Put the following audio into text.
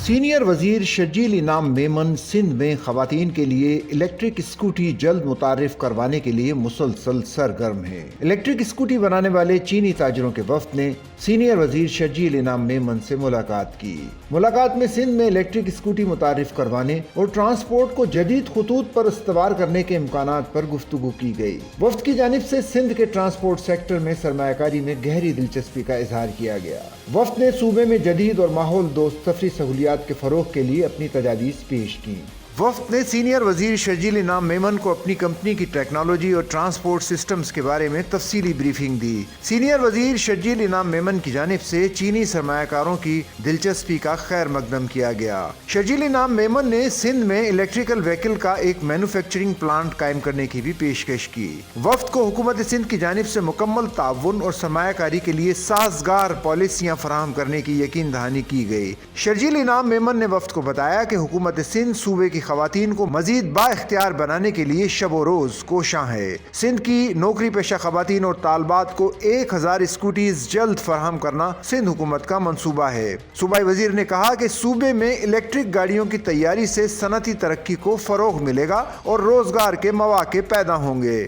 Senior وزیر شرجیل انعام میمن سندھ میں خواتین کے لیے الیکٹرک اسکوٹی جلد متعارف کروانے کے لیے مسلسل سرگرم ہے۔ الیکٹرک اسکوٹی بنانے والے چینی تاجروں کے وفد نے سینئر وزیر شرجیل انعام میمن سے ملاقات کی۔ ملاقات میں سندھ میں الیکٹرک اسکوٹی متعارف کروانے اور ٹرانسپورٹ کو جدید خطوط پر استوار کرنے کے امکانات پر گفتگو کی گئی۔ وفد کی جانب سے سندھ کے ٹرانسپورٹ سیکٹر میں سرمایہ کاری میں گہری دلچسپی کا اظہار کیا گیا۔ وفد نے صوبے میں جدید اور ماحول دوست سفری سہولیات کے فروغ کے لیے اپنی تجاویز پیش کی۔ وفد نے سینئر وزیر شرجیل انعام میمن کو اپنی کمپنی کی ٹیکنالوجی اور ٹرانسپورٹ سسٹمز کے بارے میں تفصیلی بریفنگ دی۔ سینئر وزیر شرجیل انعام میمن کی جانب سے چینی سرمایہ کاروں کی دلچسپی کا خیر مقدم کیا گیا۔ شرجیل انعام میمن نے سندھ میں الیکٹریکل وہیکل کا ایک مینوفیکچرنگ پلانٹ قائم کرنے کی بھی پیشکش کی۔ وفد کو حکومت سندھ کی جانب سے مکمل تعاون اور سرمایہ کاری کے لیے سازگار پالیسیاں فراہم کرنے کی یقین دہانی کی گئی۔ شرجیل انعام میمن نے وفد کو بتایا کہ حکومت سندھ صوبے کی خواتین کو مزید با اختیار بنانے کے لیے شب و روز کوشاں ہے۔ سندھ کی نوکری پیشہ خواتین اور طالبات کو 1000 اسکوٹیز جلد فراہم کرنا سندھ حکومت کا منصوبہ ہے۔ صوبائی وزیر نے کہا کہ صوبے میں الیکٹرک گاڑیوں کی تیاری سے صنعتی ترقی کو فروغ ملے گا اور روزگار کے مواقع پیدا ہوں گے۔